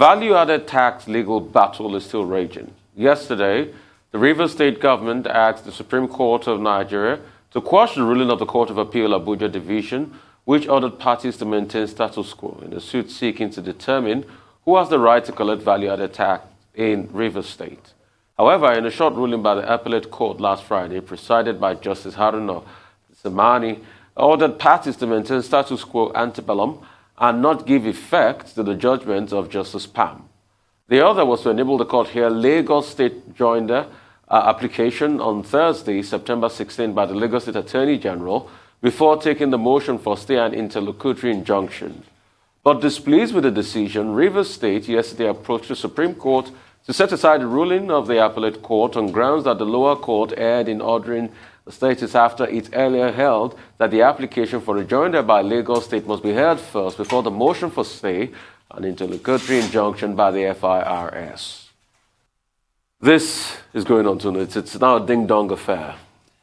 value-added tax legal battle is still raging. Yesterday, the Rivers State government asked the Supreme Court of Nigeria to quash the ruling of the Court of Appeal Abuja Division, which ordered parties to maintain status quo in a suit seeking to determine who has the right to collect value-added tax in Rivers State. However, in a short ruling by the Appellate Court last Friday, presided by Justice Haruna Samani, ordered parties to maintain status quo ante bellum and not give effect to the judgment of Justice Pam. The other was to enable the court hear Lagos State joinder application on Thursday, September 16, by the Lagos State Attorney General before taking the motion for stay and interlocutory injunction. But displeased with the decision, Rivers State yesterday approached the Supreme Court to set aside the ruling of the Appellate Court on grounds that the lower court erred in ordering the status after it earlier held that the application for rejoinder by Lagos State must be heard first before the motion for stay and interlocutory injunction by the FIRS. This is going on tonight. It's now a ding-dong affair.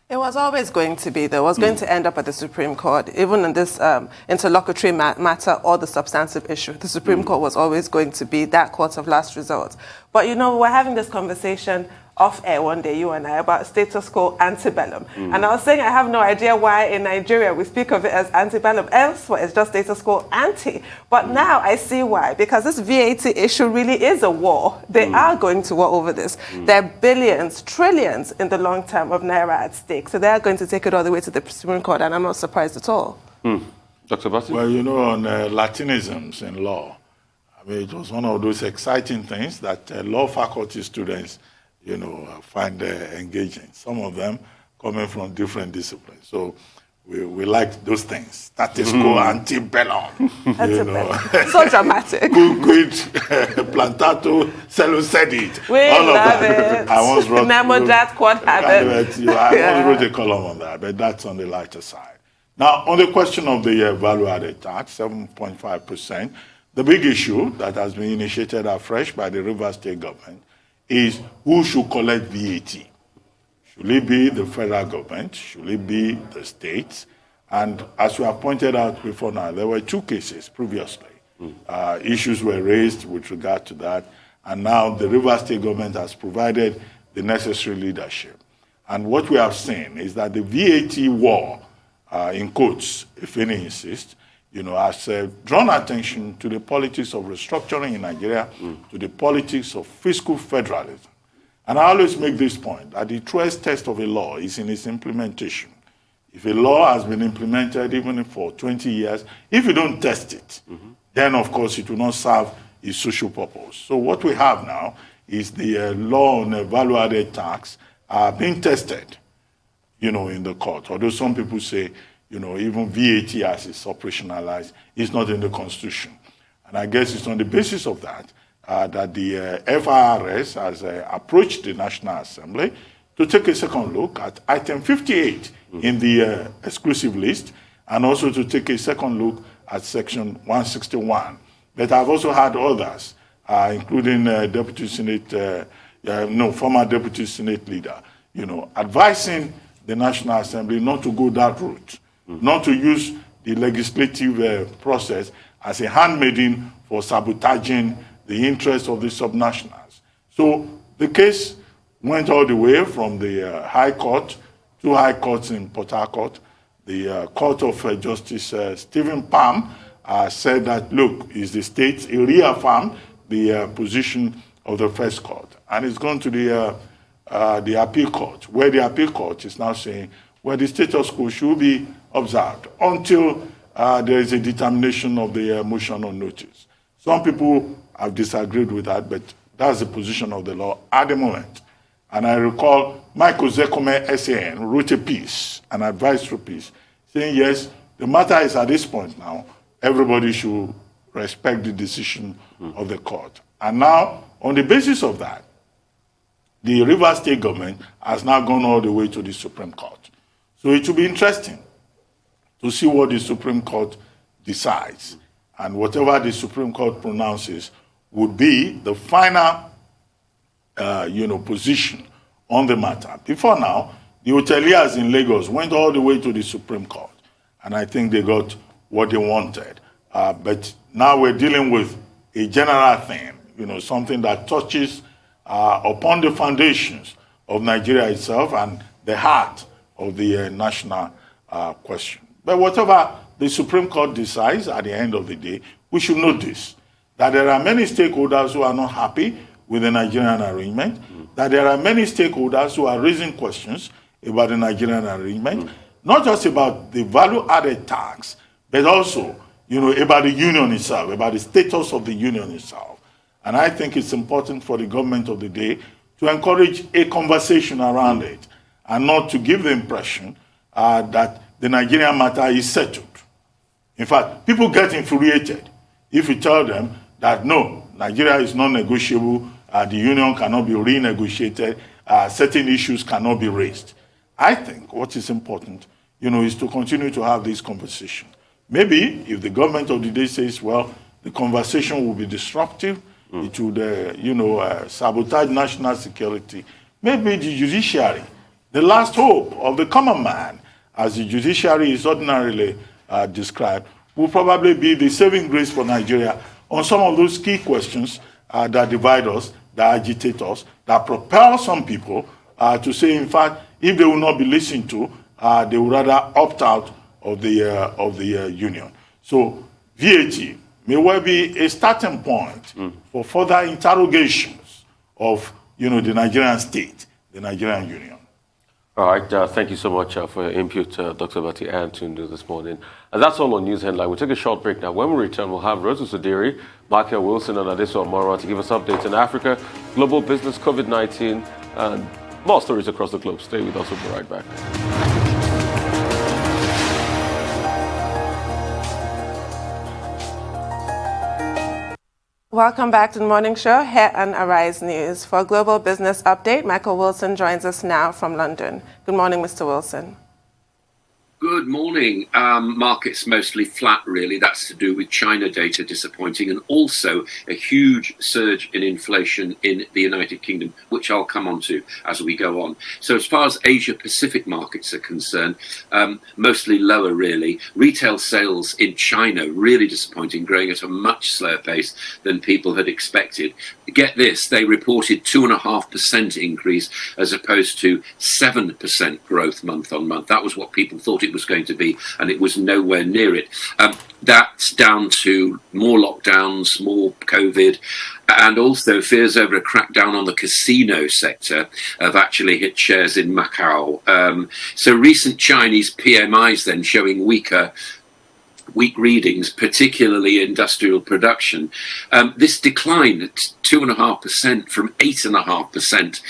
It was always going to be, though. It was going to end up at the Supreme Court. Even in this interlocutory matter or the substantive issue, the Supreme Court was always going to be that court of last resort. But, you know, we're having this conversation off air one day, you and I, about status quo antebellum. And I was saying I have no idea why in Nigeria we speak of it as antebellum. Elsewhere, it's just status quo ante. But now I see why, because this VAT issue really is a war. They are going to war over this. There are billions, trillions in the long term of Naira at stake. So they're going to take it all the way to the Supreme Court, and I'm not surprised at all. Dr. Bassi? Well, you know, on Latinisms in law, I mean, it was one of those exciting things that law faculty students find engaging. Some of them coming from different disciplines. So we like those things. Status quo ante bellum. So dramatic. Quid plantato cellucedit. We love it. I once wrote, quad habit. I once wrote a column on that, but that's on the lighter side. Now, on the question of the value-added tax, 7.5%, the big issue that has been initiated afresh by the Rivers State government is who should collect VAT. Should it be the federal government? Should it be the states? And as we have pointed out before now, there were two cases previously. Issues were raised with regard to that. And now the Rivers State government has provided the necessary leadership. And what we have seen is that the VAT war, in quotes, if any insist, has drawn attention to the politics of restructuring in Nigeria, to the politics of fiscal federalism. And I always make this point, that the truest test of a law is in its implementation. If a law has been implemented even for 20 years, if you don't test it, then of course it will not serve its social purpose. So what we have now is the law on value-added tax being tested, in the court. Although some people say, even VAT as it's operationalized is not in the Constitution. And I guess it's on the basis of that that the FIRS has approached the National Assembly to take a second look at item 58 in the exclusive list, and also to take a second look at section 161. But I've also had others, including former Deputy Senate leader, advising the National Assembly not to go that route, not to use the legislative process as a handmaiden for sabotaging the interests of the subnationals. So the case went all the way from the High Court, two High Courts in Port Harcourt. The Court of Justice Stephen Pam said that, look, is the state, he reaffirmed the position of the first court. And it's gone to the appeal court, where the appeal court is now saying, well, the status quo should be observed until there is a determination of the motion on notice. Some people have disagreed with that, but that's the position of the law at the moment. And I recall Michael Zekome, SAN, wrote a piece, an advisory piece, saying, yes, the matter is at this point now, everybody should respect the decision of the court. And now, on the basis of that, the Rivers State government has now gone all the way to the Supreme Court. So it will be interesting to see what the Supreme Court decides. And whatever the Supreme Court pronounces would be the final position on the matter. Before now, the hoteliers in Lagos went all the way to the Supreme Court, and I think they got what they wanted. But now we're dealing with a general thing, something that touches upon the foundations of Nigeria itself and the heart of the national question. But whatever the Supreme Court decides at the end of the day, we should note this, that there are many stakeholders who are not happy with the Nigerian arrangement, that there are many stakeholders who are raising questions about the Nigerian arrangement, not just about the value-added tax, but also, about the union itself, about the status of the union itself. And I think it's important for the government of the day to encourage a conversation around it and not to give the impression that the Nigerian matter is settled. In fact, people get infuriated if you tell them that no, Nigeria is non-negotiable, the union cannot be renegotiated, certain issues cannot be raised. I think what is important, is to continue to have this conversation. Maybe if the government of the day says, well, the conversation will be disruptive, it would, sabotage national security, maybe the judiciary, the last hope of the common man, as the judiciary is ordinarily described, will probably be the saving grace for Nigeria on some of those key questions that divide us, that agitate us, that propel some people to say, in fact, if they will not be listened to, they would rather opt out of the union. So VAT may well be a starting point for further interrogations of the Nigerian state, the Nigerian union. All right, thank you so much for your input, Dr. Bati Antundu, this morning. And that's all on News Headline. We'll take a short break now. When we return, we'll have Rosa Sudiri, Merkel Wilson, and Adeso Amora to give us updates in Africa, global business, COVID-19, and more stories across the globe. Stay with us. We'll be right back. Welcome back to the morning show here on Arise News. For a global business update, Michael Wilson joins us now from London. Good morning, Mr. Wilson. Good morning. Markets mostly flat, really. That's to do with China data disappointing and also a huge surge in inflation in the United Kingdom, which I'll come on to as we go on. So as far as Asia-Pacific markets are concerned, mostly lower, really. Retail sales in China, really disappointing, growing at a much slower pace than people had expected. Get this, they reported 2.5% increase as opposed to 7% growth month on month. That was what people thought it was going to be, and it was nowhere near it. That's down to more lockdowns, more COVID, and also fears over a crackdown on the casino sector have actually hit shares in Macau. So recent Chinese PMIs then showing weak readings, particularly industrial production. This decline at 2.5% from 8.5%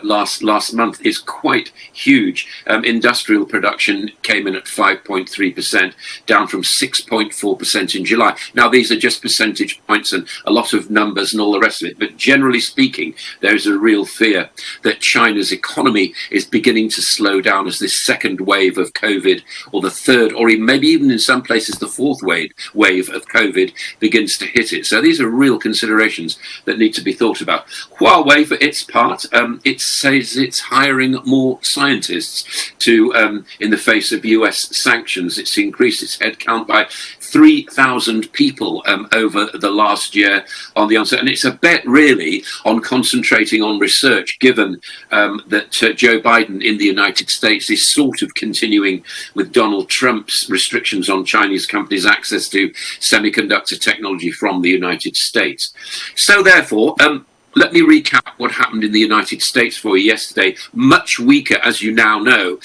last month is quite huge. Industrial production came in at 5.3%, down from 6.4% in July. Now, these are just percentage points and a lot of numbers and all the rest of it. But generally speaking, there's a real fear that China's economy is beginning to slow down as this second wave of COVID, or the third, or maybe even in some places the fourth wave of COVID begins to hit it. So these are real considerations that need to be thought about. Huawei, for its part, it says it's hiring more scientists to, in the face of US sanctions. It's increased its headcount by 3,000 people over the last year on the answer. And it's a bet really on concentrating on research, given that Joe Biden in the United States is sort of continuing with Donald Trump's restrictions on Chinese companies' access to semiconductor technology from the United States. So therefore, let me recap what happened in the United States for you yesterday. Much weaker, as you now know,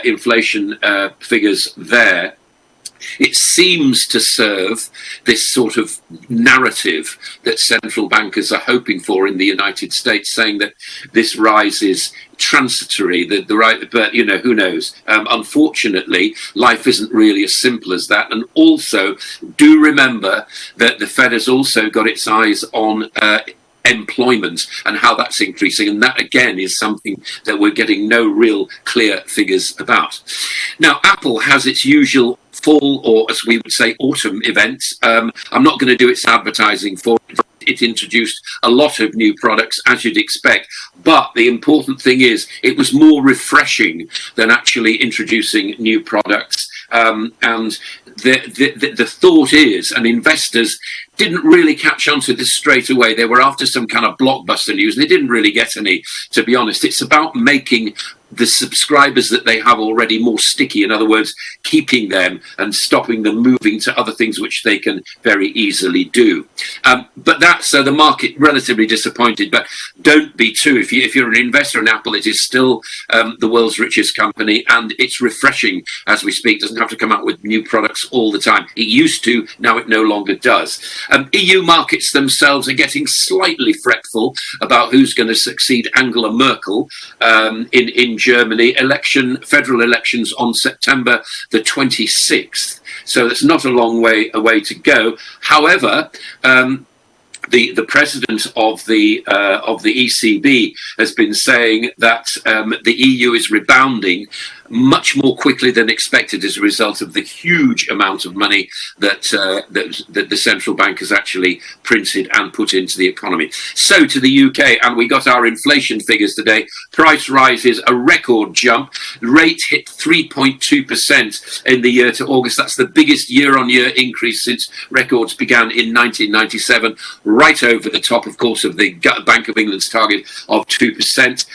inflation figures there. It seems to serve this sort of narrative that central bankers are hoping for in the United States, saying that this rise is transitory, the right, but who knows? Unfortunately, life isn't really as simple as that. And also, do remember that the Fed has also got its eyes on employment and how that's increasing, and that again is something that we're getting no real clear figures about. Now, Apple has its usual fall, or as we would say, autumn events. I'm not going to do its advertising for it. It introduced a lot of new products, as you'd expect. But the important thing is it was more refreshing than actually introducing new products. And the thought is, and investors didn't really catch on to this straight away. They were after some kind of blockbuster news, and they didn't really get any, to be honest. It's about making the subscribers that they have already more sticky. In other words, keeping them and stopping them moving to other things which they can very easily do. But so the market relatively disappointed, but don't be too. If you're an investor in Apple, it is still the world's richest company, and it's refreshing as we speak. It doesn't have to come out with new products all the time. It used to, now it no longer does. EU markets themselves are getting slightly fretful about who's going to succeed Angela Merkel in Germany. Federal elections on September the 26th. So it's not a long way away to go. However, the president of the ECB has been saying that the EU is rebounding much more quickly than expected as a result of the huge amount of money that the central bank has actually printed and put into the economy. So to the UK, and we got our inflation figures today. Price rises, a record jump. Rate hit 3.2% in the year to August. That's the biggest year-on-year increase since records began in 1997. Right over the top, of course, of the Bank of England's target of 2%.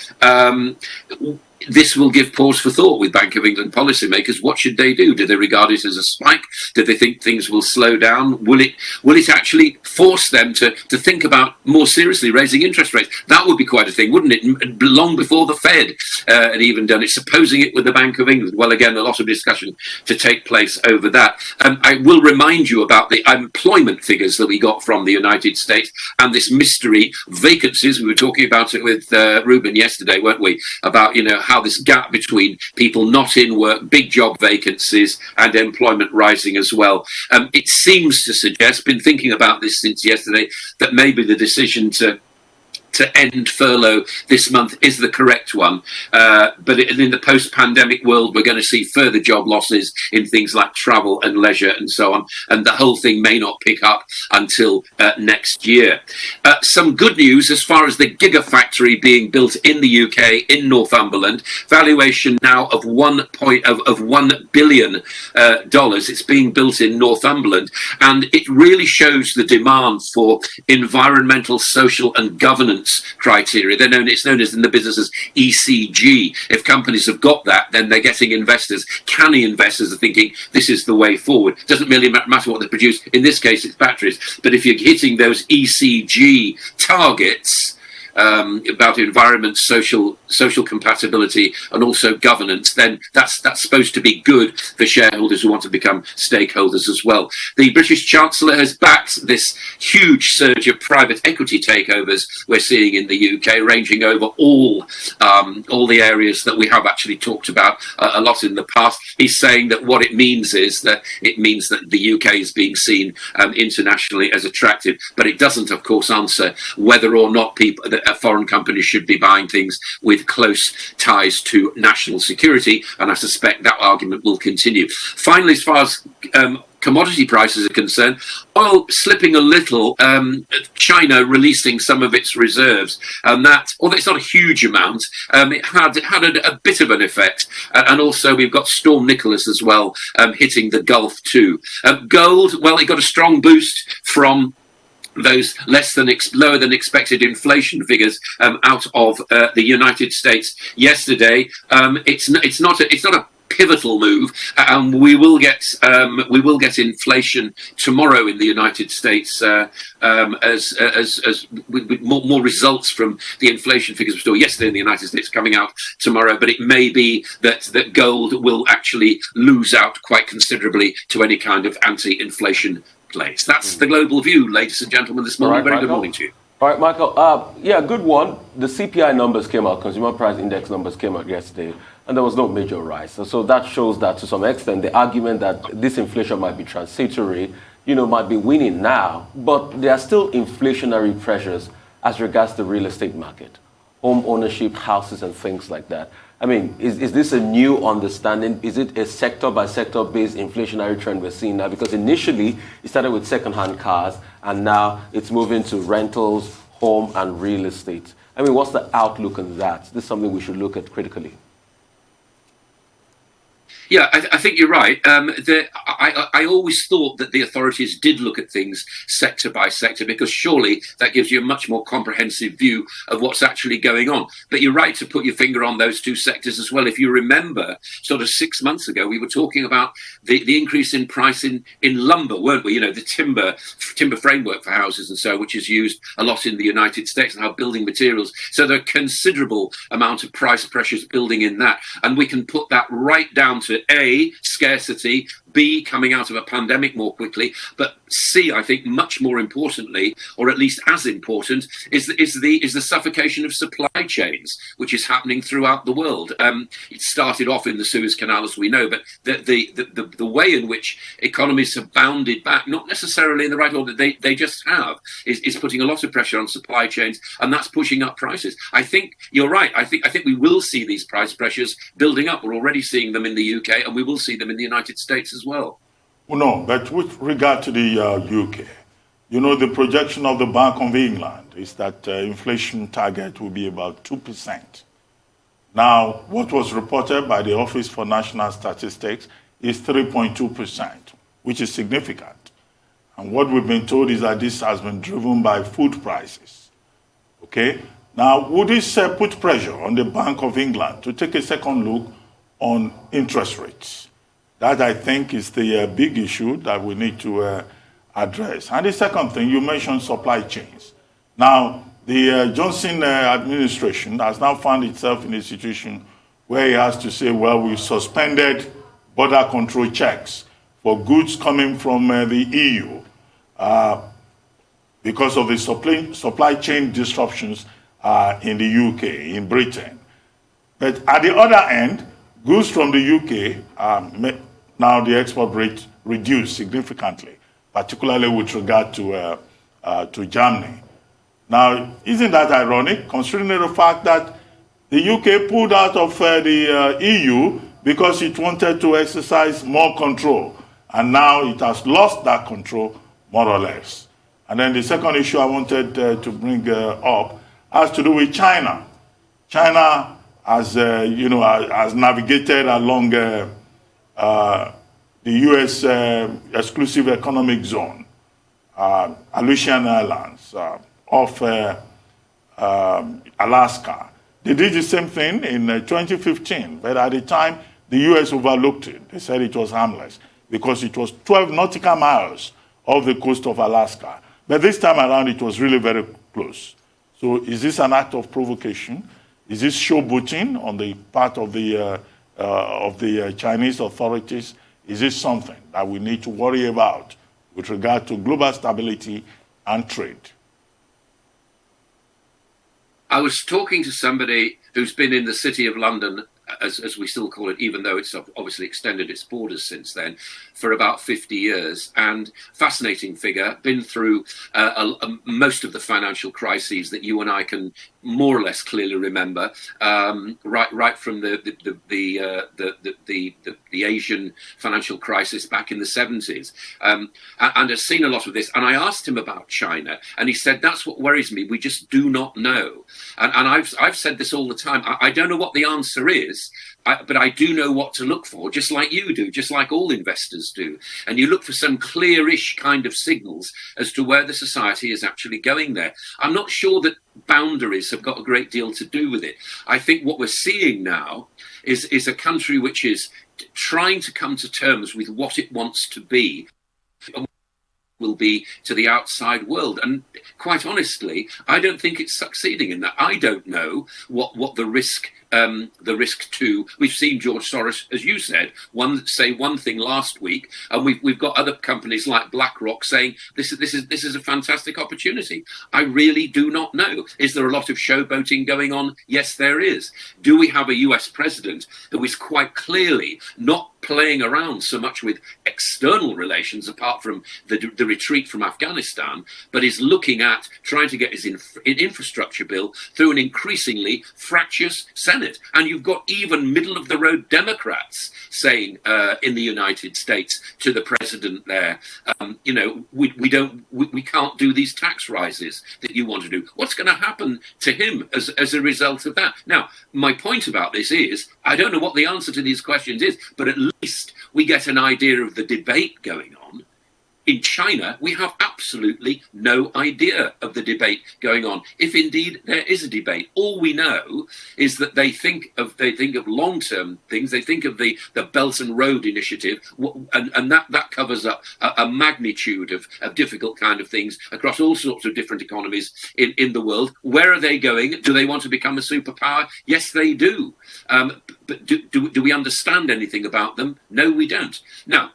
This will give pause for thought with Bank of England policymakers. What should they do? Do they regard it as a spike? Do they think things will slow down? Will it actually force them to think about more seriously raising interest rates? That would be quite a thing, wouldn't it? Long before the Fed had even done it, supposing it with the Bank of England. Well, again, a lot of discussion to take place over that. I will remind you about the employment figures that we got from the United States and this mystery vacancies. We were talking about it with Ruben yesterday, weren't we? About, how this gap between people not in work, big job vacancies, and employment rising as well. It seems to suggest, been thinking about this since yesterday, that maybe the decision to end furlough this month is the correct one. But in the post-pandemic world, we're going to see further job losses in things like travel and leisure and so on. And the whole thing may not pick up until next year. Some good news as far as the gigafactory being built in the UK, in Northumberland. Valuation now of $1 billion. It's being built in Northumberland. And it really shows the demand for environmental, social and governance criteria. It's known as in the business as ECG. If companies have got that, then they're getting investors. Canny investors are thinking this is the way forward. Doesn't really matter what they produce. In this case, it's batteries. But if you're hitting those ECG targets, about environment, social compatibility, and also governance, then that's supposed to be good for shareholders who want to become stakeholders as well. The British Chancellor has backed this huge surge of private equity takeovers we're seeing in the UK, ranging over all the areas that we have actually talked about a lot in the past. He's saying that what it means is that the UK is being seen internationally as attractive, but it doesn't, of course, answer whether or not foreign companies should be buying things with close ties to national security, and I suspect that argument will continue. Finally, as far as commodity prices are concerned, oil slipping a little, China releasing some of its reserves, and that, although it's not a huge amount, it had a bit of an effect. And also we've got Storm Nicholas as well, hitting the Gulf too. Gold, well, it got a strong boost from those lower than expected inflation figures out of the United States yesterday. It's not a pivotal move, and we will get inflation tomorrow in the United States as with more results from the inflation figures we saw yesterday in the United States coming out tomorrow. But it may be that gold will actually lose out quite considerably to any kind of anti-inflation place. That's the global view, ladies and gentlemen, this morning. Very good morning to you. All right, Michael. Yeah, good one. The CPI numbers came out, Consumer Price Index numbers came out yesterday, and there was no major rise. So that shows that to some extent, the argument that this inflation might be transitory, might be winning now, but there are still inflationary pressures as regards the real estate market, home ownership, houses, and things like that. I mean, is this a new understanding? Is it a sector-by-sector based inflationary trend we're seeing now? Because initially, it started with second-hand cars, and now it's moving to rentals, home, and real estate. I mean, what's the outlook on that? This is something we should look at critically. Yeah, I think you're right. I always thought that the authorities did look at things sector by sector, because surely that gives you a much more comprehensive view of what's actually going on. But you're right to put your finger on those two sectors as well. If you remember, sort of 6 months ago, we were talking about the increase in price in lumber, weren't we? You know, the timber framework for houses and so, which is used a lot in the United States, and how building materials. So there are considerable amount of price pressures building in that. And we can put that right down to A, scarcity, B, coming out of a pandemic more quickly, but C, I think much more importantly, or at least as important, is the suffocation of supply chains, which is happening throughout the world. It started off in the Suez Canal, as we know, but the way in which economies have bounded back, not necessarily in the right order, they just have, is putting a lot of pressure on supply chains, and that's pushing up prices. I think you're right. I think we will see these price pressures building up. We're already seeing them in the UK, and we will see them in the United States as well. Well, no, but with regard to the UK, you know, the projection of the Bank of England is that inflation target will be about 2%. Now, what was reported by the Office for National Statistics is 3.2%, which is significant. And what we've been told is that this has been driven by food prices. Okay? Now, would this put pressure on the Bank of England to take a second look on interest rates? That, I think, is the big issue that we need to address. And the second thing, you mentioned supply chains. Now, the Johnson administration has now found itself in a situation where it has to say, well, we've suspended border control checks for goods coming from the EU because of the supply chain disruptions in the UK, in Britain. But at the other end, goods from the UK, now the export rate reduced significantly, particularly with regard to Germany. Now, isn't that ironic, considering the fact that the UK pulled out of the EU because it wanted to exercise more control, and now it has lost that control, more or less. And then the second issue I wanted to bring up has to do with China. China has, has navigated along the U.S. exclusive economic zone, Aleutian Islands, off Alaska. They did the same thing in 2015, but at the time, the U.S. overlooked it. They said it was harmless because it was 12 nautical miles off the coast of Alaska. But this time around, it was really very close. So is this an act of provocation? Is this showboating on the part of the Chinese authorities? Is this something that we need to worry about with regard to global stability and trade? I was talking to somebody who's been in the City of London, as we still call it, even though it's obviously extended its borders since then, for about 50 years. And fascinating figure, been through most of the financial crises that you and I can more or less clearly remember, right from the Asian financial crisis back in the 70s, and has seen a lot of this. And I asked him about China, and he said, that's what worries me. We just do not know. And I've said this all the time. I don't know what the answer is, but I do know what to look for, just like you do, just like all investors do. And you look for some clearish kind of signals as to where the society is actually going there. I'm not sure that boundaries have got a great deal to do with it. I think what we're seeing now is a country which is trying to come to terms with what it wants to be, will be to the outside world. And quite honestly, I don't think it's succeeding in that. I don't know what the risk to. We've seen George Soros, as you said, say one thing last week, and we've got other companies like BlackRock saying this is a fantastic opportunity. I really do not know. Is there a lot of showboating going on? Yes, there is. Do we have a US president who is quite clearly not playing around so much with external relations, apart from the retreat from Afghanistan, but is looking at trying to get his infrastructure bill through an increasingly fractious Senate? And you've got even middle-of-the-road Democrats saying in the United States to the president there, we can't do these tax rises that you want to do. What's going to happen to him as a result of that? Now, my point about this is, I don't know what the answer to these questions is, but at least we get an idea of the debate going on. In China, we have absolutely no idea of the debate going on, if indeed there is a debate. All we know is that they think of long-term things. They think of the Belt and Road Initiative, and that covers up a magnitude of difficult kind of things across all sorts of different economies in the world. Where are they going? Do they want to become a superpower? Yes, they do. But do we understand anything about them? No, we don't. Now,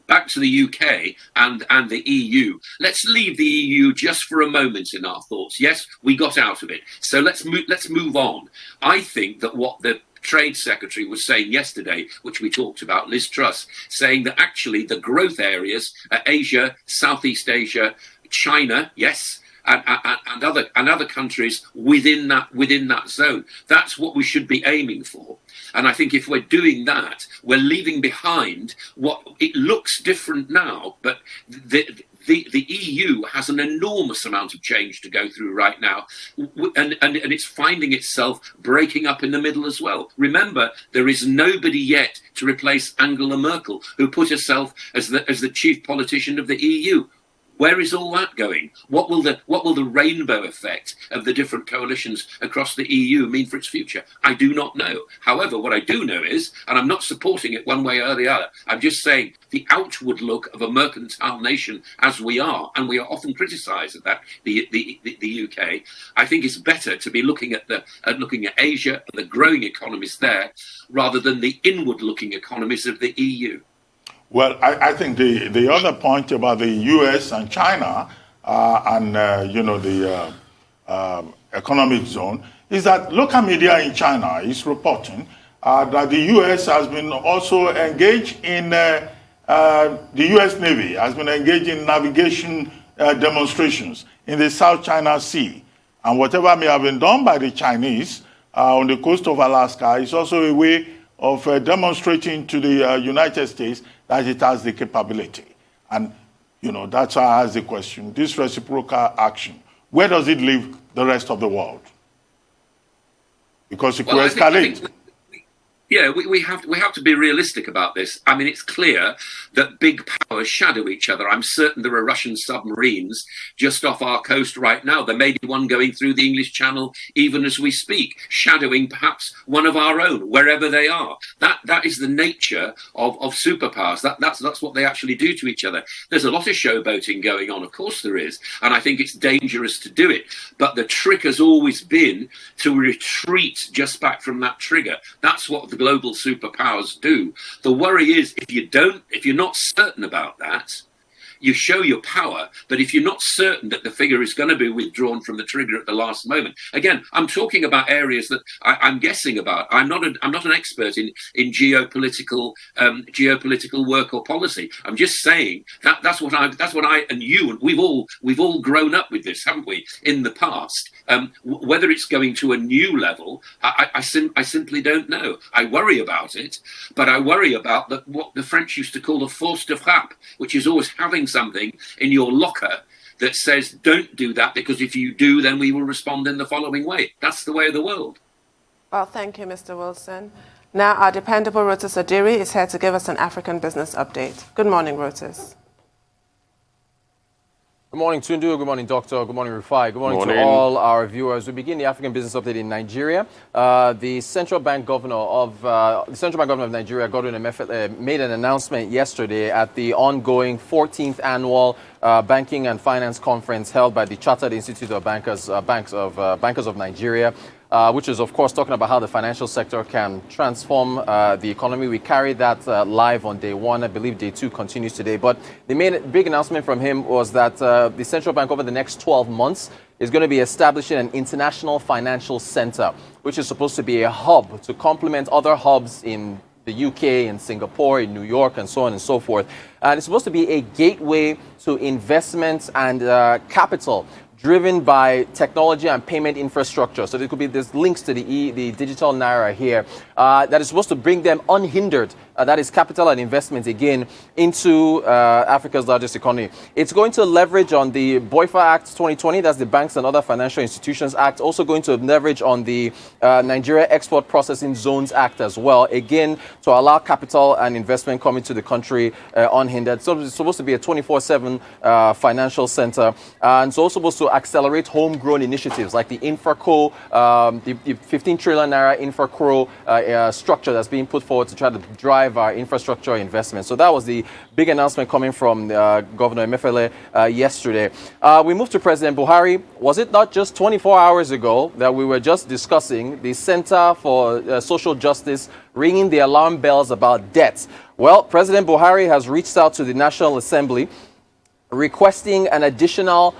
back to the UK and the EU. Let's leave the EU just for a moment in our thoughts. Yes, we got out of it. So let's move on. I think that what the Trade Secretary was saying yesterday, which we talked about, Liz Truss, saying that actually the growth areas are Asia, Southeast Asia, China, yes, and other countries within that zone. That's what we should be aiming for. And I think if we're doing that, we're leaving behind what it looks different now, but the EU has an enormous amount of change to go through right now, and it's finding itself breaking up in the middle as well. Remember, there is nobody yet to replace Angela Merkel, who put herself as the chief politician of the EU. Where is all that going? What will the rainbow effect of the different coalitions across the EU mean for its future? I do not know. However, what I do know is, and I'm not supporting it one way or the other, I'm just saying the outward look of a mercantile nation as we are, and we are often criticised at that, the UK, I think it's better to be looking at Asia and the growing economies there, rather than the inward-looking economies of the EU. Well, I think the other point about the U.S. and China the economic zone is that local media in China is reporting that the U.S. has been also engaged in the U.S. Navy has been engaged in navigation demonstrations in the South China Sea, and whatever may have been done by the Chinese on the coast of Alaska is also a way of demonstrating to the United States that it has the capability. And, that's why I ask the question, this reciprocal action, where does it leave the rest of the world? Because it could escalate. Yeah, we have to be realistic about this. I mean, it's clear that big powers shadow each other. I'm certain there are Russian submarines just off our coast right now. There may be one going through the English Channel even as we speak, shadowing perhaps one of our own, wherever they are. That is the nature of superpowers. That's what they actually do to each other. There's a lot of showboating going on, of course there is, and I think it's dangerous to do it. But the trick has always been to retreat just back from that trigger. That's what the global superpowers do. The worry is if you're not certain about that, you show your power, but if you're not certain that the figure is going to be withdrawn from the trigger at the last moment, again, I'm talking about areas that I'm guessing about. I'm not an expert in geopolitical work or policy. I'm just saying that's what I and you and we've all grown up with this, haven't we, in the past? Whether it's going to a new level, I simply don't know. I worry about it, but I worry about what the French used to call the force de frappe, which is always having something in your locker that says, don't do that, because if you do, then we will respond in the following way. That's the way of the world. Well, thank you, Mr. Wilson. Now, our dependable Rotis Adiri is here to give us an African business update. Good morning, Rotis. Good morning, Tundu. Good morning, Doctor. Good morning, Rufai. Good morning to all our viewers. We begin the African business update in Nigeria. The Central Bank Governor of Nigeria, Godwin Emefiele, made an announcement yesterday at the ongoing 14th annual Banking and Finance Conference held by the Chartered Institute of Bankers of Nigeria, which is, of course, talking about how the financial sector can transform the economy. We carried that live on day one. I believe day two continues today. But the main big announcement from him was that the central bank over the next 12 months is going to be establishing an international financial center, which is supposed to be a hub to complement other hubs in the UK, in Singapore, in New York, and so on and so forth. And it's supposed to be a gateway to investments and capital driven by technology and payment infrastructure. So there could be there's links to the digital naira here that is supposed to bring them unhindered. That is capital and investment again into Africa's largest economy. It's going to leverage on the BOIFA Act 2020, that's the Banks and Other Financial Institutions Act, also going to leverage on the Nigeria Export Processing Zones Act as well, again, to allow capital and investment coming to the country unhindered. So it's supposed to be a 24/7 financial center, and it's also supposed to accelerate homegrown initiatives like the InfraCo, the 15 trillion naira InfraCo structure that's being put forward to try to drive our infrastructure investment. So that was the big announcement coming from Governor Emefiele yesterday. We moved to President Buhari. Was it not just 24 hours ago that we were just discussing the Center for Social Justice ringing the alarm bells about debt? Well, President Buhari has reached out to the National Assembly requesting an additional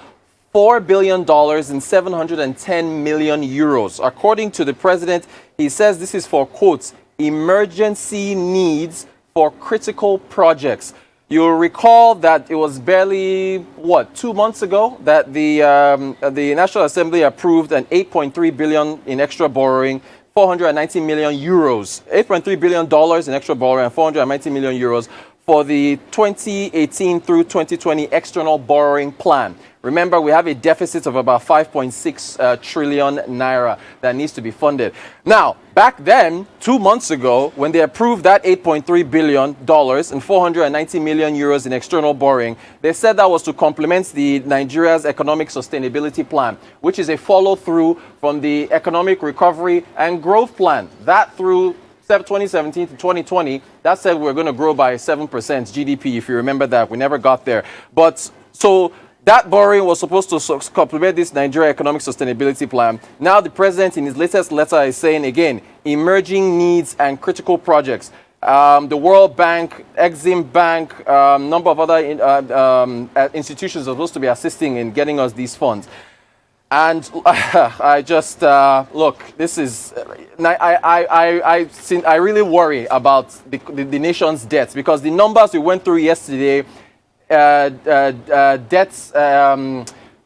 $4 billion and 710 million euros. According to the president, he says this is for, quotes, emergency needs for critical projects. You'll recall that it was barely, 2 months ago that the National Assembly approved an 8.3 billion in extra borrowing, 490 million euros, $8.3 billion in extra borrowing and 490 million euros for the 2018 through 2020 external borrowing plan. Remember, we have a deficit of about 5.6 trillion naira that needs to be funded. Now, back then, 2 months ago, when they approved that $8.3 billion and 490 million euros in external borrowing, they said that was to complement the Nigeria's economic sustainability plan, which is a follow-through from the economic recovery and growth plan. That through 2017 to 2020, that said we're going to grow by 7% GDP, if you remember that. We never got there. But so that borrowing was supposed to complement this Nigeria Economic Sustainability Plan. Now the president in his latest letter is saying, again, emerging needs and critical projects. The World Bank, Exim Bank, number of other institutions are supposed to be assisting in getting us these funds. And I just, look, this is, I really worry about the nation's debts, because the numbers we went through yesterday, debts,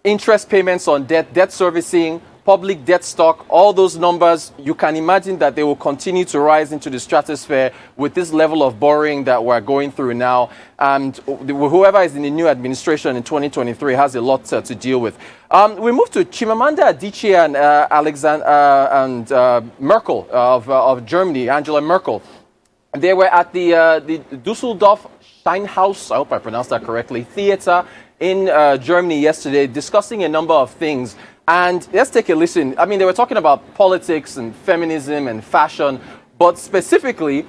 interest payments on debt servicing, public debt stock, all those numbers, you can imagine that they will continue to rise into the stratosphere with this level of borrowing that we're going through now. And whoever is in the new administration in 2023 has a lot to deal with. We move to Chimamanda Adichie and Merkel of Germany, Angela Merkel. They were at the Düsseldorf Steinhaus, I hope I pronounced that correctly, theater in Germany yesterday, discussing a number of things. And let's take a listen. I mean, they were talking about politics and feminism and fashion, but specifically,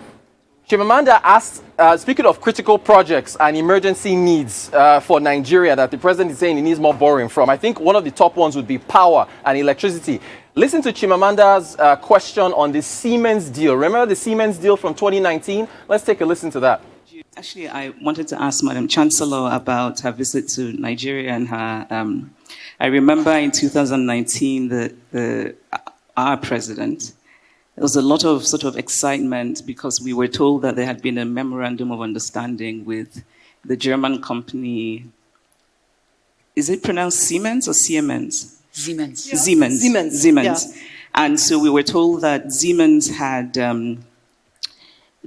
Chimamanda asked, speaking of critical projects and emergency needs for Nigeria that the president is saying he needs more borrowing from, I think one of the top ones would be power and electricity. Listen to Chimamanda's question on the Siemens deal. Remember the Siemens deal from 2019? Let's take a listen to that. Actually, I wanted to ask Madam Chancellor about her visit to Nigeria and her. I remember in 2019 our president. There was a lot of sort of excitement because we were told that there had been a memorandum of understanding with the German company. Is it pronounced Siemens or Siemens? Siemens. Yeah. Siemens. Yeah. And so we were told that Siemens had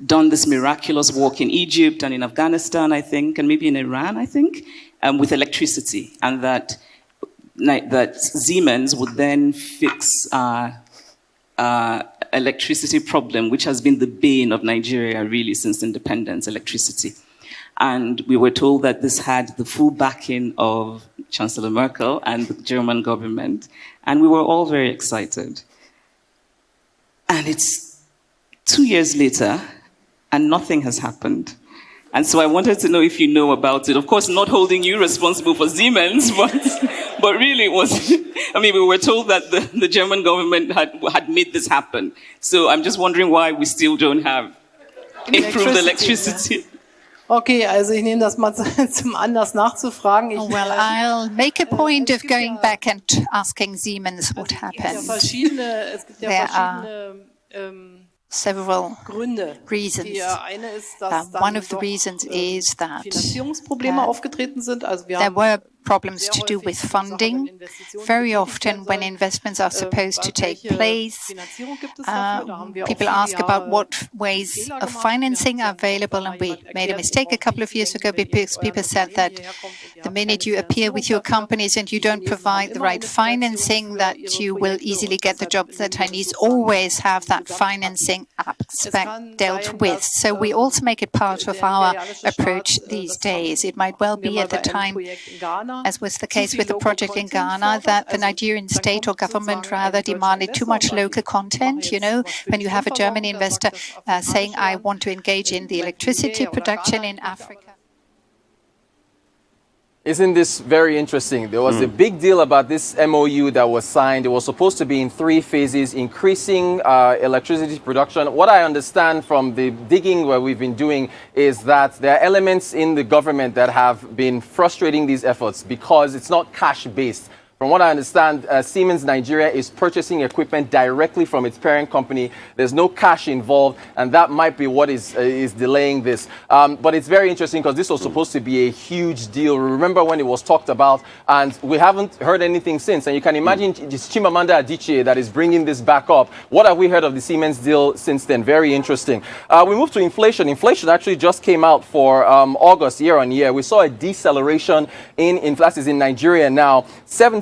done this miraculous work in Egypt and in Afghanistan, I think, and maybe in Iran, I think, with electricity, and that Siemens would then fix electricity problem, which has been the bane of Nigeria really since independence, electricity. And we were told that this had the full backing of Chancellor Merkel and the German government, and we were all very excited. And it's 2 years later, and nothing has happened. And so I wanted to know if you know about it. Of course, not holding you responsible for Siemens, but really it was, I mean, we were told that the German government had made this happen. So I'm just wondering why we still don't have improved electricity. Yeah. Okay, also ich nehme das mal zum Anlass nachzufragen. Well, I'll make a point of going back and asking Siemens what happened. There are several reasons. One of the reasons is that there were problems to do with funding. Very often when investments are supposed to take place, people ask about what ways of financing are available, and we made a mistake a couple of years ago because people said that the minute you appear with your companies and you don't provide the right financing, that you will easily get the job. The Chinese always have that financing aspect dealt with. So we also make it part of our approach these days. It might well be at the time, as was the case with the project in Ghana, that the Nigerian state or government rather demanded too much local content. You know, when you have a German investor saying, I want to engage in the electricity production in Africa. Isn't this very interesting? There was a big deal about this MOU that was signed. It was supposed to be in 3 phases, increasing electricity production. What I understand from the digging where we've been doing is that there are elements in the government that have been frustrating these efforts because it's not cash-based. From what I understand, Siemens Nigeria is purchasing equipment directly from its parent company. There's no cash involved, and that might be what is delaying this. But it's very interesting because this was supposed to be a huge deal. Remember when it was talked about, and we haven't heard anything since. And you can imagine it's Chimamanda Adichie that is bringing this back up. What have we heard of the Siemens deal since then? Very interesting. We move to inflation. Inflation actually just came out for August year on year. We saw a deceleration in inflation in Nigeria now.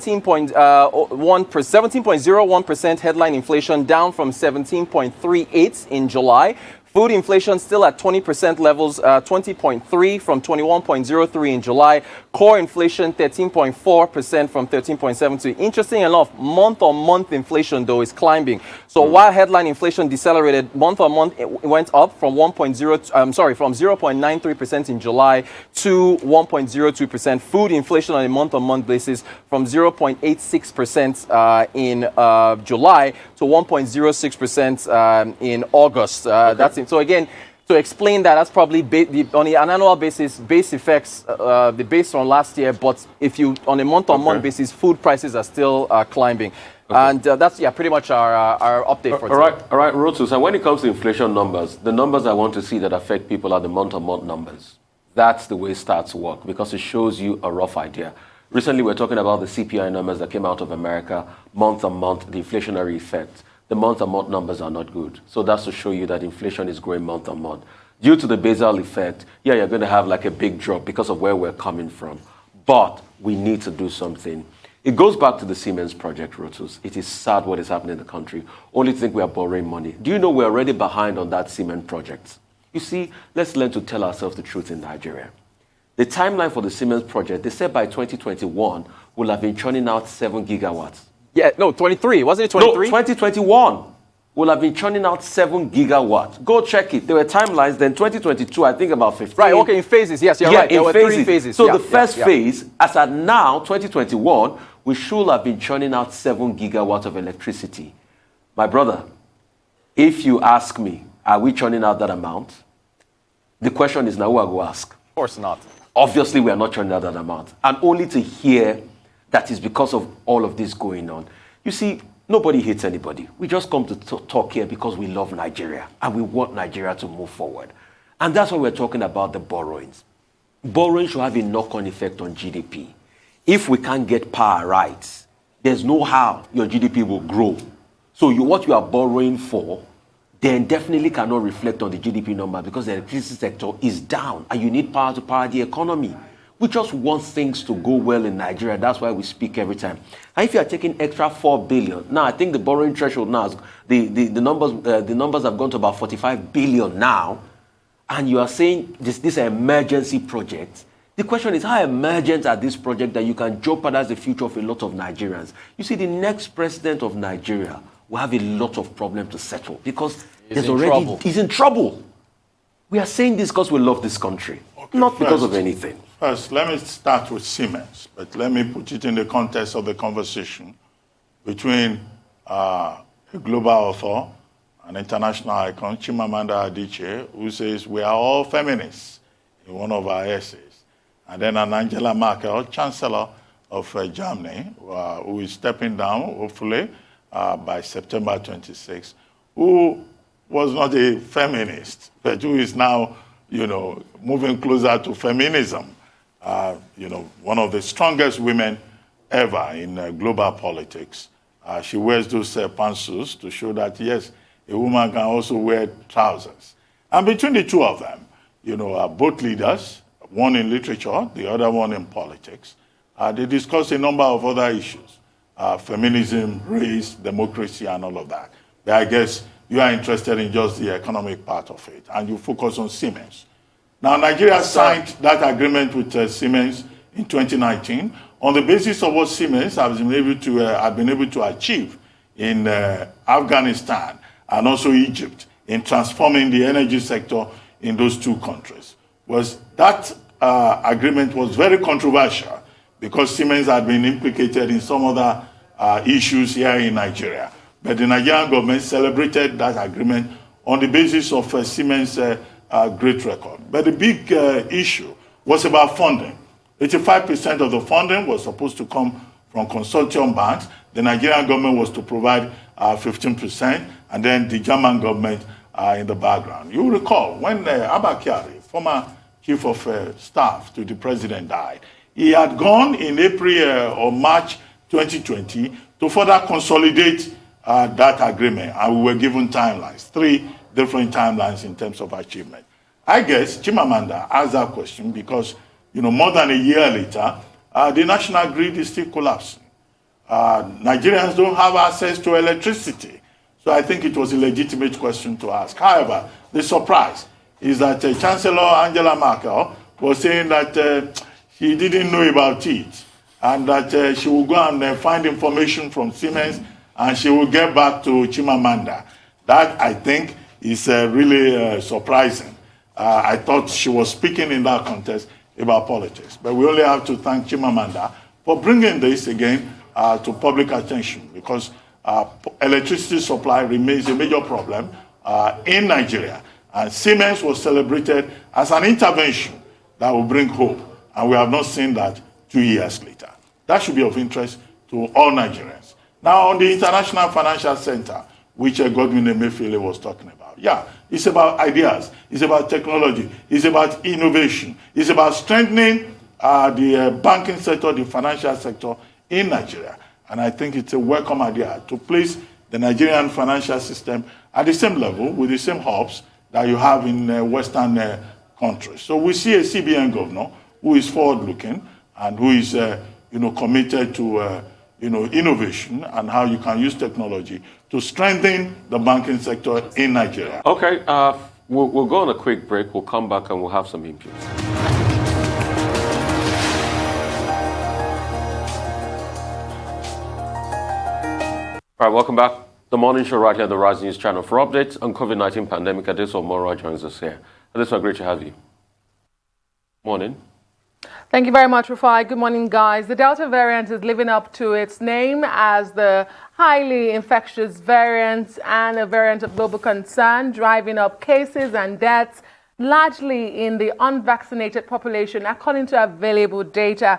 17.01% headline inflation, down from 17.38 in July. Food inflation still at 20% levels, 20.3 from 21.03 in July. Core inflation 13.4% from 13.72. Interesting enough, month-on-month inflation though is climbing. So while headline inflation decelerated, month-on-month it went up from 0.93% in July to 1.02%. Food inflation on a month-on-month basis from 0.86% in July to 1.06% in August. That's it. So again, to explain that, that's probably on an annual basis, base effects, the base from last year. But if you, on a month-on-month basis, food prices are still climbing. And that's, pretty much our update for today. All right, Rotus. And when it comes to inflation numbers, the numbers I want to see that affect people are the month-on-month numbers. That's the way stats work because it shows you a rough idea. Recently, we're talking about the CPI numbers that came out of America, month-on-month, the inflationary effect. The month-on-month numbers are not good. So that's to show you that inflation is growing month-on-month. Due to the basal effect, you're going to have like a big drop because of where we're coming from. But we need to do something. It goes back to the Siemens project, Rotus. It is sad what is happening in the country. Only think we are borrowing money. Do you know we're already behind on that Siemens project? You see, let's learn to tell ourselves the truth in Nigeria. The timeline for the Siemens project, they said by 2021, we'll have been churning out 7 gigawatts. Yeah, no, 23. Wasn't it 23? No, 2021 will have been churning out 7 gigawatts. Go check it. There were timelines. Then 2022, I think about 15. Right, okay, in phases. Yes, you're right. There were 3 phases. So the first phase, as at now, 2021, we should have been churning out 7 gigawatts of electricity. My brother, if you ask me, are we churning out that amount? The question is now who I go ask. Of course not. Obviously, we are not churning out that amount. And only to hear that is because of all of this going on. You see, nobody hates anybody. We just come to talk here because we love Nigeria and we want Nigeria to move forward. And that's why we're talking about the borrowings. Borrowing should have a knock-on effect on GDP. If we can't get power rights, there's no how your GDP will grow. So what you are borrowing for then definitely cannot reflect on the GDP number because the electricity sector is down and you need power to power the economy. We just want things to go well in Nigeria. That's why we speak every time. And if you are taking extra 4 billion, now I think the borrowing threshold now, the numbers have gone to about 45 billion now, and you are saying this is an emergency project. The question is, how emergent are these projects that you can jeopardize the future of a lot of Nigerians? You see, the next president of Nigeria will have a lot of problems to settle because he's in trouble. We are saying this because we love this country, not because of anything. First, let me start with Siemens, but let me put it in the context of the conversation between a global author, an international icon, Chimamanda Adichie, who says we are all feminists in one of our essays, and then an Angela Merkel, Chancellor of Germany, who is stepping down, hopefully, by September 26, who was not a feminist, but who is now, moving closer to feminism. one of the strongest women ever in global politics. She wears those pantsuits to show that, yes, a woman can also wear trousers. And between the two of them, both leaders, one in literature, the other one in politics, they discussed a number of other issues, feminism, race, democracy, and all of that. But I guess you are interested in just the economic part of it, and you focus on Siemens. Now, Nigeria signed that agreement with Siemens in 2019 on the basis of what Siemens has been able to achieve in Afghanistan and also Egypt in transforming the energy sector in those two countries. That agreement was very controversial because Siemens had been implicated in some other issues here in Nigeria. But the Nigerian government celebrated that agreement on the basis of Siemens' great record. But the big issue was about funding. 85% of the funding was supposed to come from consortium banks. The Nigerian government was to provide 15%, and then the German government in the background. You recall when Abba Kyari, former chief of staff to the president, died, he had gone in April or March 2020 to further consolidate that agreement, and we were given timelines, 3 different timelines in terms of achievement. I guess Chimamanda asked that question because, more than a year later, the national grid is still collapsing. Nigerians don't have access to electricity. So I think it was a legitimate question to ask. However, the surprise is that Chancellor Angela Merkel was saying that she didn't know about it and that she will go and find information from Siemens and she will get back to Chimamanda. That, I think, is really surprising. I thought she was speaking in that context about politics. But we only have to thank Chimamanda for bringing this again to public attention because electricity supply remains a major problem in Nigeria. And Siemens was celebrated as an intervention that will bring hope. And we have not seen that 2 years later. That should be of interest to all Nigerians. Now, on the International Financial Center, which Godwin Emefiele was talking about. Yeah, it's about ideas. It's about technology. It's about innovation. It's about strengthening the banking sector, the financial sector in Nigeria. And I think it's a welcome idea to place the Nigerian financial system at the same level with the same hubs that you have in Western countries. So we see a CBN governor who is forward-looking and who is committed to innovation and how you can use technology to strengthen the banking sector in Nigeria. Okay, we'll go on a quick break. We'll come back and we'll have some inputs. All right, welcome back. The morning show right here on the Rise News channel for updates on COVID-19 pandemic. Adeso Mora joins us here. Adeso, great to have you. Morning. Thank you very much, Rufai. Good morning, guys. The Delta variant is living up to its name as the highly infectious variant and a variant of global concern, driving up cases and deaths, largely in the unvaccinated population, according to available data.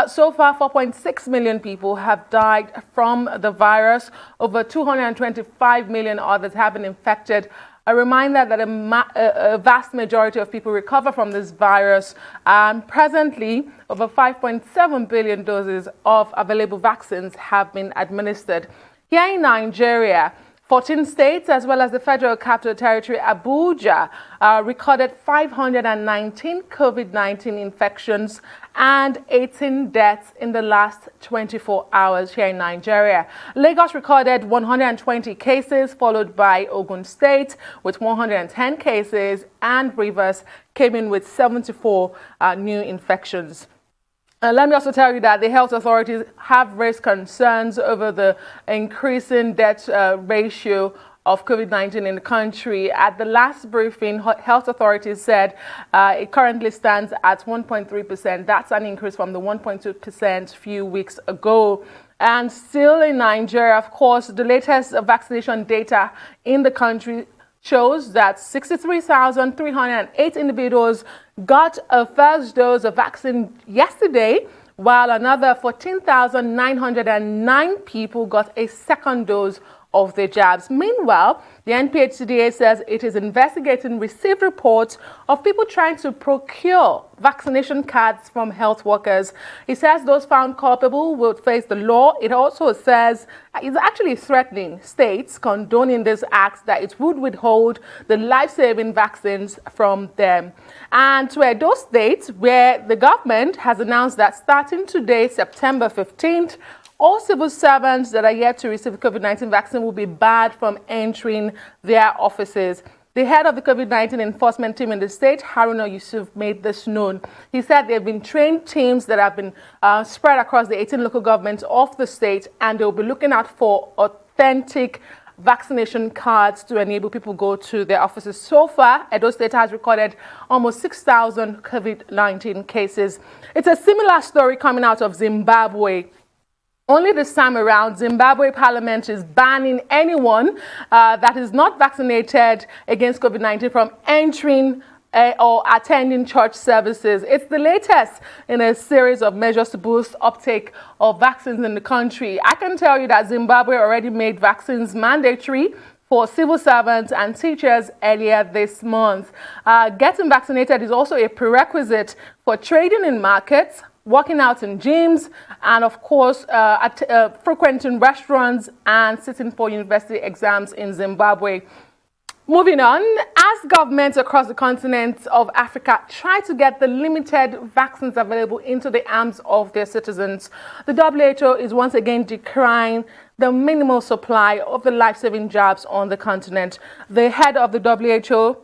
So far, 4.6 million people have died from the virus. Over 225 million others have been infected. A reminder that a vast majority of people recover from this virus. Presently, over 5.7 billion doses of available vaccines have been administered. Here in Nigeria, 14 states, as well as the Federal Capital Territory, Abuja, recorded 519 COVID-19 infections and 18 deaths in the last 24 hours here in Nigeria. Lagos recorded 120 cases, followed by Ogun State with 110 cases, and Rivers came in with 74 new infections. Let me also tell you that the health authorities have raised concerns over the increasing death ratio of COVID-19 in the country. At the last briefing, health authorities said it currently stands at 1.3%. That's an increase from the 1.2% few weeks ago. And still in Nigeria, of course, the latest vaccination data in the country shows that 63,308 individuals got a first dose of vaccine yesterday, while another 14,909 people got a second dose of their jabs. Meanwhile, the NPHCDA says it is investigating received reports of people trying to procure vaccination cards from health workers. It says those found culpable will face the law. It also says it's actually threatening states condoning this act that it would withhold the life-saving vaccines from them. And to Edo State, where the government has announced that starting today, September 15th, all civil servants that are yet to receive the COVID-19 vaccine will be barred from entering their offices. The head of the COVID-19 enforcement team in the state, Haruna Yusuf, made this known. He said there have been trained teams that have been spread across the 18 local governments of the state, and they'll be looking out for authentic vaccination cards to enable people to go to their offices. So far, Edo State has recorded almost 6,000 COVID-19 cases. It's a similar story coming out of Zimbabwe. Only this time around, Zimbabwe Parliament is banning anyone that is not vaccinated against COVID-19 from entering or attending church services. It's the latest in a series of measures to boost uptake of vaccines in the country. I can tell you that Zimbabwe already made vaccines mandatory for civil servants and teachers earlier this month. Getting vaccinated is also a prerequisite for trading in markets, working out in gyms, and of course, frequenting restaurants and sitting for university exams in Zimbabwe. Moving on, as governments across the continent of Africa try to get the limited vaccines available into the arms of their citizens, the WHO is once again decrying the minimal supply of the life-saving jabs on the continent. The head of the WHO,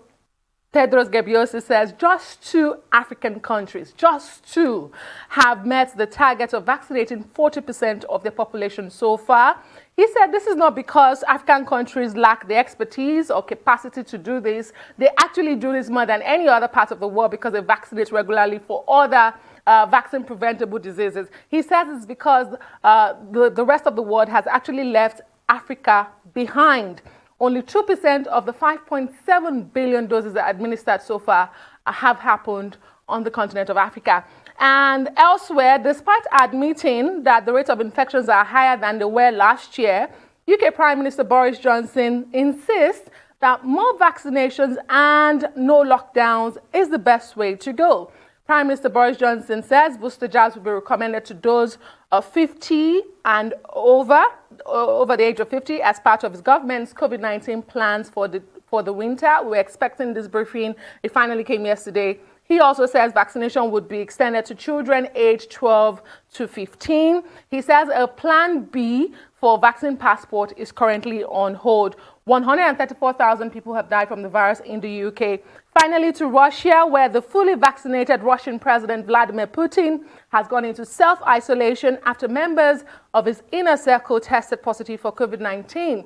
Tedros Ghebreyesus, says just 2 African countries, just 2, have met the target of vaccinating 40% of their population so far. He said this is not because African countries lack the expertise or capacity to do this. They actually do this more than any other part of the world because they vaccinate regularly for other vaccine-preventable diseases. He says it's because the rest of the world has actually left Africa behind. Only 2% of the 5.7 billion doses administered so far have happened on the continent of Africa. And elsewhere, despite admitting that the rate of infections are higher than they were last year, UK Prime Minister Boris Johnson insists that more vaccinations and no lockdowns is the best way to go. Prime Minister Boris Johnson says booster jabs will be recommended to those of 50 and over the age of 50 as part of his government's COVID-19 plans for the winter. We're expecting this briefing. It finally came yesterday. He also says vaccination would be extended to children aged 12 to 15. He says a plan B for vaccine passport is currently on hold. 134,000 people have died from the virus in the UK. Finally, to Russia, where the fully vaccinated Russian President Vladimir Putin has gone into self-isolation after members of his inner circle tested positive for COVID-19.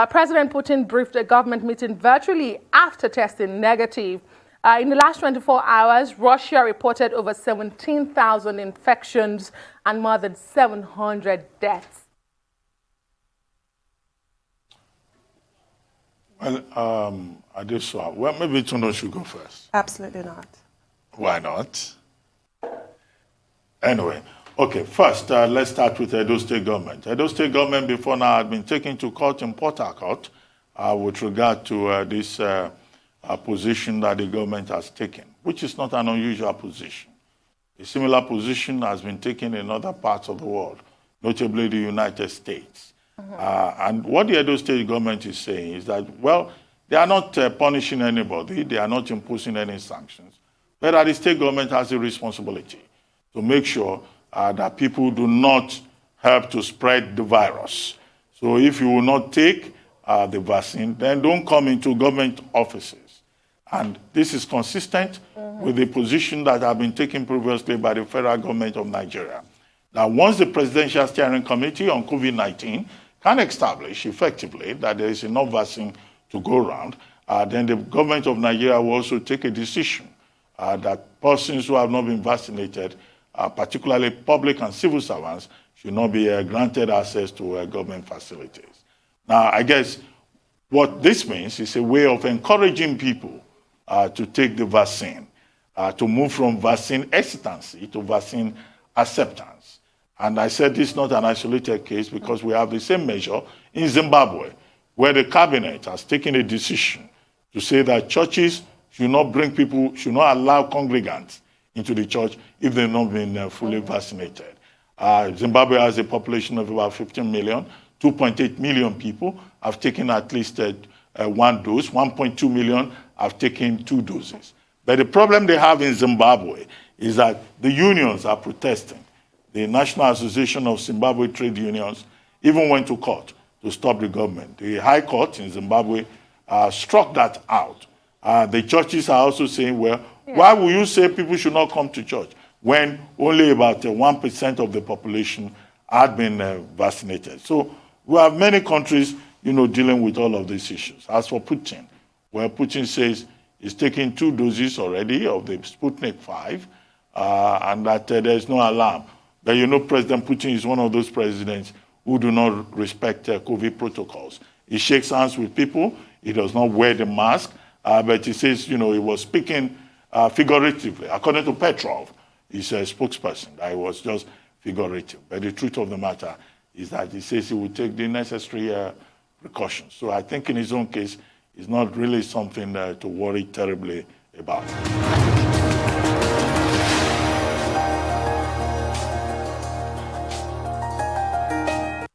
President Putin briefed a government meeting virtually after testing negative. In the last 24 hours, Russia reported over 17,000 infections and more than 700 deaths. Well, well, maybe Tuno should go first. Absolutely not. Why not? Anyway, okay, first, let's start with Edo State government. Edo State government before now had been taken to court in Port Harcourt with regard to this position that the government has taken, which is not an unusual position. A similar position has been taken in other parts of the world, notably the United States. And what the Edo State government is saying is that, well, they are not punishing anybody, they are not imposing any sanctions, but that the state government has a responsibility to make sure that people do not help to spread the virus. So if you will not take the vaccine, then don't come into government offices. And this is consistent with the position that have been taken previously by the federal government of Nigeria. Now, once the Presidential Steering Committee on COVID-19 can establish effectively that there is enough vaccine to go around, then the government of Nigeria will also take a decision that persons who have not been vaccinated, particularly public and civil servants, should not be granted access to government facilities. Now, I guess what this means is a way of encouraging people to take the vaccine, to move from vaccine hesitancy to vaccine acceptance. And I said this is not an isolated case because we have the same measure in Zimbabwe, where the cabinet has taken a decision to say that churches should not bring people, should not allow congregants into the church if they've not been fully vaccinated. Zimbabwe has a population of about 15 million. 2.8 million people have taken at least one dose. 1.2 million have taken 2 doses. But the problem they have in Zimbabwe is that the unions are protesting. The National Association of Zimbabwe Trade Unions even went to court to stop the government. The High Court in Zimbabwe struck that out. The churches are also saying, well, why will you say people should not come to church when only about 1% of the population had been vaccinated? So we have many countries, dealing with all of these issues. As for Putin, where Putin says he's taking 2 doses already of the Sputnik 5, and that there's no alarm. But President Putin is one of those presidents who do not respect COVID protocols. He shakes hands with people. He does not wear the mask. But he says, he was speaking figuratively. According to Petrov, he's a spokesperson, that it was just figurative. But the truth of the matter is that he says he will take the necessary precautions. So I think in his own case, it's not really something to worry terribly about.